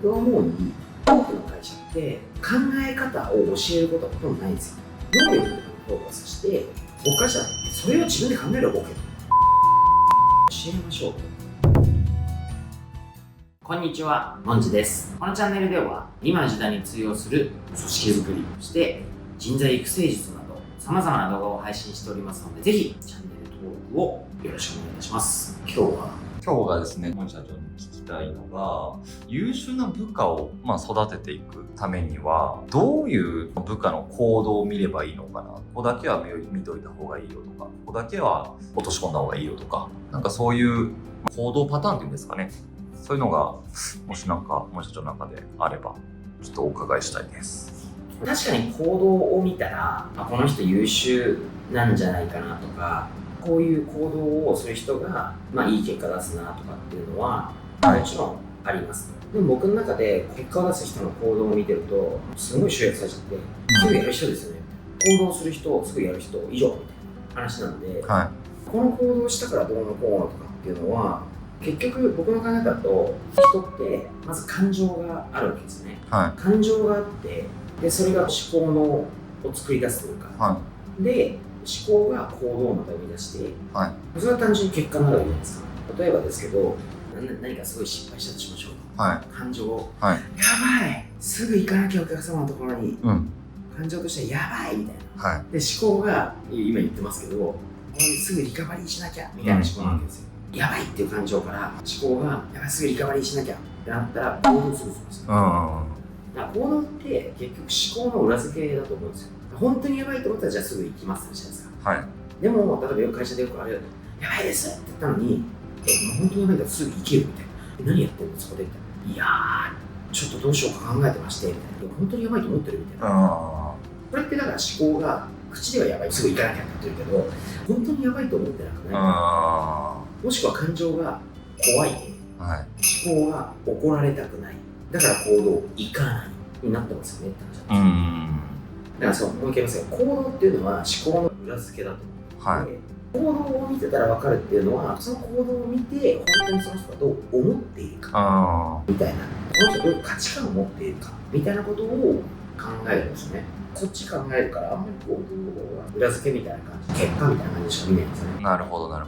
僕が思うに、多くの会社って考え方を教えることはほとんどないんですよ。能力とかにフォーカスして、僕からしたらそれを自分で考えるボケ。教えましょう。こんにちは、もんじです。このチャンネルでは、今の時代に通用する組織づくり、そして人材育成術など、様々な動画を配信しておりますので、ぜひチャンネル登録をよろしくお願いいたします。今日がですね、本社長に聞きたいのが、優秀な部下を育てていくためには、どういう部下の行動を見ればいいのかな。ここだけは見といた方がいいよとか、ここだけは落とし込んだ方がいいよとか、なんかそういう行動パターンっていうんですかね。そういうのが、もし本社長の中であれば、ちょっとお伺いしたいです。確かに行動を見たら、この人優秀なんじゃないかなとか、こういう行動をする人が、いい結果出すなとかっていうのは、もちろんあります。でも僕の中で結果を出す人の行動を見てると、すごい集約されちゃって、すぐやる人ですよね。行動する人、すぐやる人以上みたいな話なんで、この行動したからどうのこうのとかっていうのは、結局僕の考えだと、人ってまず感情があるわけですね。感情があって、でそれが思考のを作り出すというか、で思考が行動をまた生み出して、それは単純に結果になるわけじゃないですか。例えばですけど、何かすごい失敗したとしましょう。感情を、やばい、すぐ行かなきゃお客様のところに、感情としてはやばいみたいな。で思考が今言ってますけど、すぐリカバリーしなきゃみたいな思考なわけですよ。やばいっていう感情から思考がやばい、すぐリカバリーしなきゃってなったら行動するんですよ。行動って結局思考の裏付けだと思うんですよ。本当にやばいと思ったらじゃあすぐ行きますじゃないですか。でも例えば会社でよくあるやばいですって言ったのに、本当にやばいんだらすぐ行けるみたいな。何やってんのそこでみたいな。いやーちょっとどうしようか考えてましてみたいな。本当にやばいと思ってるみたいな。これってだから思考が口ではやばい、すぐ行かなきゃって言ってるけど、本当にやばいと思ってなくない。もしくは感情が怖い、思考が怒られたくない、だから行動行かないになってますよねって話なんですよ。だからもう一回言いますよ。行動っていうのは思考の裏付けだと思うので、行動を見てたら分かるっていうのは、その行動を見て本当にその人がどう思っているかみたいな、この人がどういう価値観を持っているかみたいなことを考えるんですよね。そっち考えるからあんまり行動は裏付けみたいな感じ、結果みたいな感じしか見ないんですよね。なるほど。だか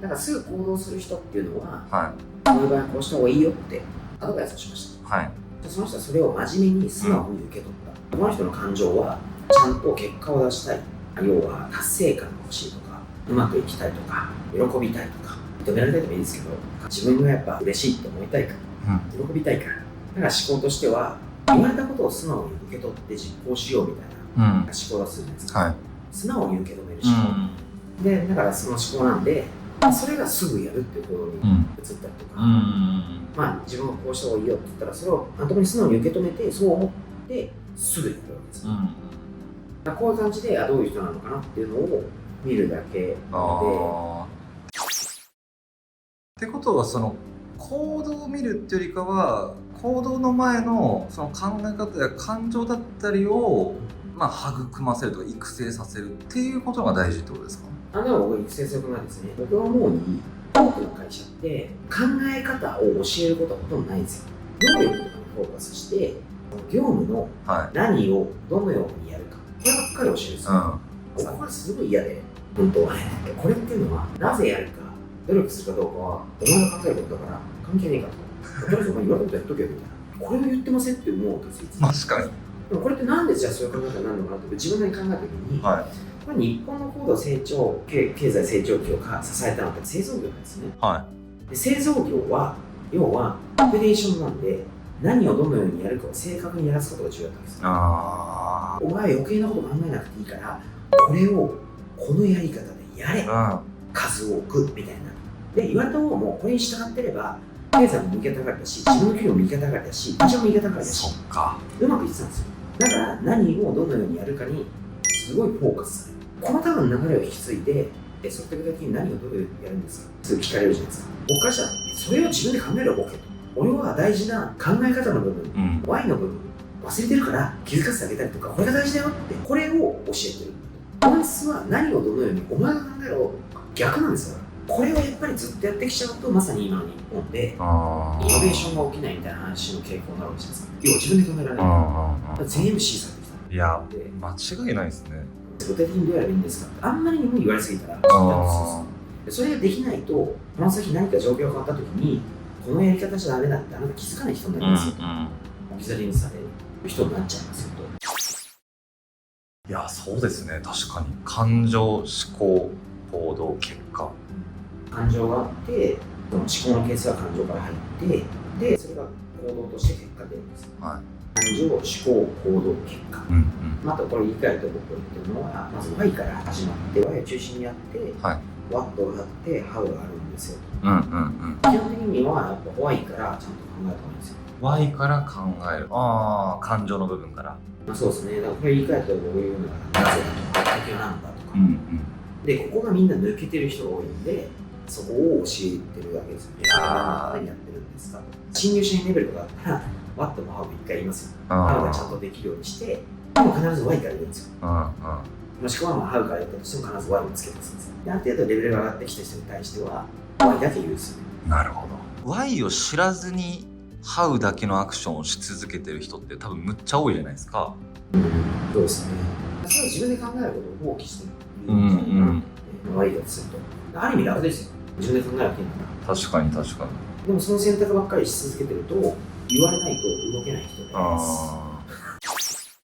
らすぐ行動する人っていうのは、この場合こうした方がいいよってアドバイスをしました。その人はそれを真面目に素直に受け取った。この人の感情はちゃんと結果を出したい。要は達成感が欲しいとか、うまくいきたいとか、喜びたいとか、認められたいでもいいですけど、自分がやっぱ嬉しいって思いたいから、喜びたいから。だから思考としては、言われたことを素直に受け取って実行しようみたいな思考がするじゃないですか。素直に受け止める思考。で、だからその思考なんで、それがすぐやるっていう行動に移ったりとか、自分がこうした方がいいよって言ったら、それを頭に素直に受け止めて、そう思ってすぐやるわけですよ。こういう感じでどういう人なのかなっていうのを見るだけなので。ってことは、その行動を見るっていうよりかは、行動の前のその考え方や感情だったりを育ませるとか育成させるっていうことが大事ってことですか？でも僕育成することなんですね。僕は思うに、多くの会社って考え方を教えることはほとんどないんですよ。能力とかにフォーカスして、業務の何をどのようにやるか、こればっかり教えるんですよ。僕はすごい嫌で、本当はね、これっていうのはなぜやるか、努力するかどうかはお前が考えることだから関係ねえかと。とりあえずお前言われたことやっとけよみたいな。これを言ってませんって思うわけですよ。確かに。でもこれってなんでじゃあそういう考え方になるのかなって自分なりに考えたときに、これ日本の高度成長、経済成長期を支えたのって製造業なんですね。で製造業は要はオペレーションなんで、何をどのようにやるかを正確にやらすことが重要だったんですよ。お前余計なこと考えなくていいから、これをこのやり方でやれ、数多くみたいな。で言われた方もこれに従ってれば、経済も右肩上がりだし、自分の給料も右肩上がりだし、会社も右肩上がりだし、うまくいってたんですよ。だから何をどのようにやるかにすごいフォーカスされる。この多分流れを引き継いで、それって具体的に何をどうやるんですかすぐ聞かれるじゃないですか。僕からしたらそれを自分で考えろボケと。俺は大事な考え方の部分、Y の部分忘れてるから気づかせてあげたりとか、これが大事だよって、これを教えてる。本質は何をどのようにお前が考えろ逆なんですよ。これをやっぱりずっとやってきちゃうと、まさに今の日本でイノベーションが起きないみたいな話の傾向になるわけじゃないですか。要は自分で考えられない。全部 C されてきた。いや、間違いないですね。具体的にどうやればいいんですかって、あんまりにも言われすぎたら、それができないと、この先何か状況が変わったときに、このやり方じゃダメだってあなた気づかない人になりますよ。置き去りにされる人になっちゃいますよと。いや、そうですね。確かに感情、思考、行動、結果。感情があって、その思考のケースは感情から入って、で、それが行動として結果出るんです。はい、感情、思考、行動、結果。またこれ言い換えて僕が言ってるのは、まず Y から始まって、Y を中心にやって、はい、What があって、How があるんですよ。基本的にはやっぱ Y からちゃんと考えた方がいいんですよ。Y から考える。ああ、感情の部分から。そうですね。だからこれ言い換えて僕言うのが、なぜだとか、時は何だとか。で、ここがみんな抜けてる人が多いんで、そこを教えてるわけですよね。何やってるんですかと。新入社員レベルとかだったら、What も How も一回言いますよ。How がちゃんとできるようにして、でも必ず Y から言うんですよ。もしくはHow から言ったとしても必ず Y をつけてます。で、ある程度レベルが上がってきた人に対しては、Y だけ言うんですよね。なるほど。Y を知らずに、How だけのアクションをし続けてる人って多分むっちゃ多いじゃないですか。そうですね。それは自分で考えることを放棄してる。Y だとすると。ある意味楽ですよ。自分で考えなきゃいけないから。確かに確かに。でもその選択ばっかりし続けてると、言われないと動けない人です。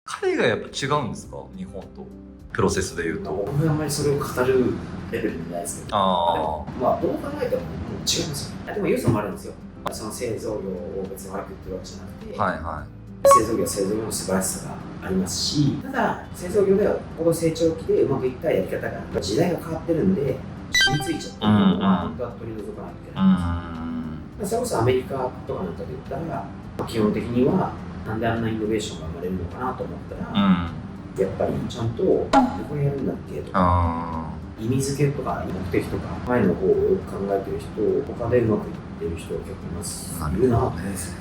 海外やっぱ違うんですか、日本とプロセスでいうと。僕はあんまりそれを語るレベルじゃないですけど、まあどう考えても違いますよ。でも要素もあるんですよ。その製造業を別に悪く言ってるわけじゃなくて、製造業は製造業の素晴らしさがありますし、ただ製造業ではこの成長期でうまくいったやり方が時代が変わってるんで染みついちゃってるのは本当は取り除かないといけない。それこそアメリカとかなんかで言ったら、基本的にはなんであんなイノベーションが生まれるのかなと思ったら、やっぱりちゃんとこれやるんだっけとか、意味付けとか目的とか前の方をよく考えてる人、他でうまくいってる人が結構います。いるなと思います。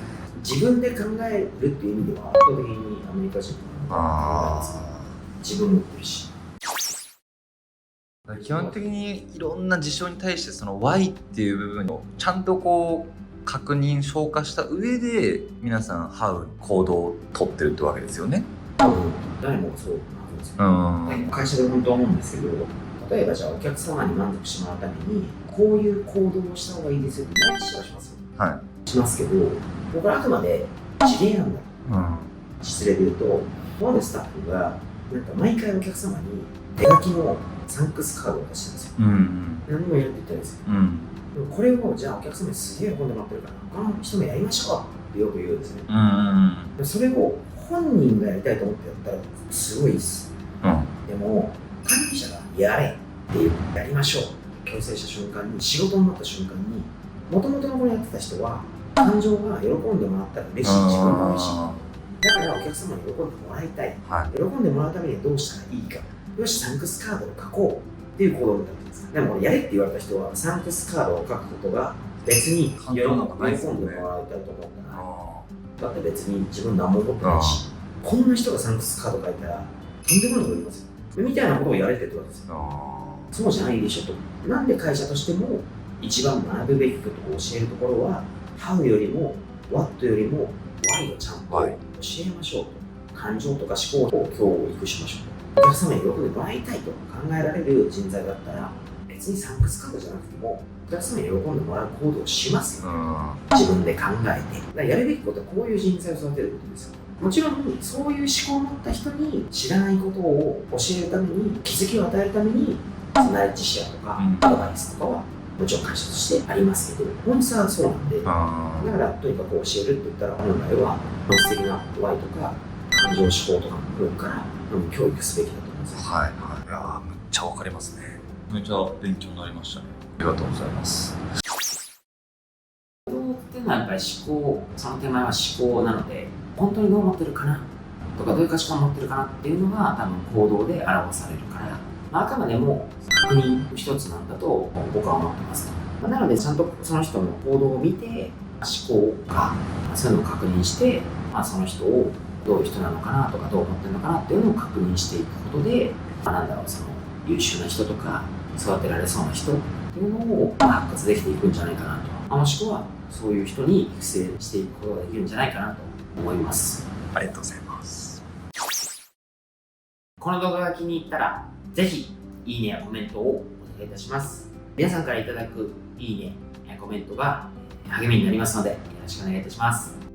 自分で考えるっていう意味では圧倒的にアメリカ人の考えますから、自分持ってるし。基本的にいろんな事象に対してその Y っていう部分をちゃんとこう確認消化した上で皆さん How 行動を取ってるってわけですよね。誰もそうなんですよ。会社で本当は思うんですけど、例えばじゃあお客様に満足してもらうためにこういう行動をした方がいいですよって何しますよ、しますけど、僕はあくまで事例なんだ、実例で言うと、とあるスタッフがなんか毎回お客様に手書きのサンクスカードを出してるんですよ。何もやるって言ってるんですよ。でもこれをじゃあお客様にすげえ喜んでもらってるから他の人もやりましょうってよく言うんですね。それを本人がやりたいと思ってやったらすごいです。でも管理者がやれっていうやりましょう強制した瞬間に、仕事になった瞬間に、もともとのこれやってた人は感情が喜んでもらったら嬉しい、自分が嬉しい、だからお客様に喜んでもらいたい、喜んでもらうためにはどうしたらいいか、よしサンクスカードを書こうっていう行動になってます。でもやれって言われた人はサンクスカードを書くことが別に喜んでもらいたいと思ったら、だって別に自分何も思ってないし、こんな人がサンクスカード書いたらとんでもないこと言いますよみたいなことをやれって言ってわけですよ。そうじゃないでしょと。なんで会社としても一番学ぶべきことを教えるところは How よりも What よりも Why をちゃんと教えましょうと。感情とか思考を今日を育しましょうと。お客様に喜んでもらいたいと考えられる人材だったら、別にサンクスカードじゃなくてもお客様に喜んでもらう行動をしますよ、自分で考えて。だからやるべきことはこういう人材を育てることですよ。もちろんそういう思考を持った人に知らないことを教えるために、気づきを与えるためにナレッジシェアとかアドバイスとかはもちろん会社としてありますけど、本質はそうなんで、だからとにかく教えるって言ったら本来は本質的な Y とか感情思考とかの部分から教育すべきだと思います。いやめっちゃわかりますね。めっちゃ勉強になりましたね。ありがとうございます。行動っていうのはやっぱり思考、その手前は思考なので、本当にどう思ってるかなとか、どういう価値観を持ってるかなっていうのが多分行動で表されるから、あくまでも確認一つなんだと僕は思ってます。なのでちゃんとその人の行動を見て、思考かそういうのを確認して、その人をどういう人なのかなとか、どう思ってるのかなっていうのを確認していくことで、なんだろう、その優秀な人とか育てられそうな人っていうのを発掘できていくんじゃないかなと、もしくはそういう人に育成していくことができるんじゃないかなと思います。ありがとうございます。この動画が気に入ったらぜひいいねやコメントをお願いいたします。皆さんからいただくいいねやコメントが励みになりますのでよろしくお願いいたします。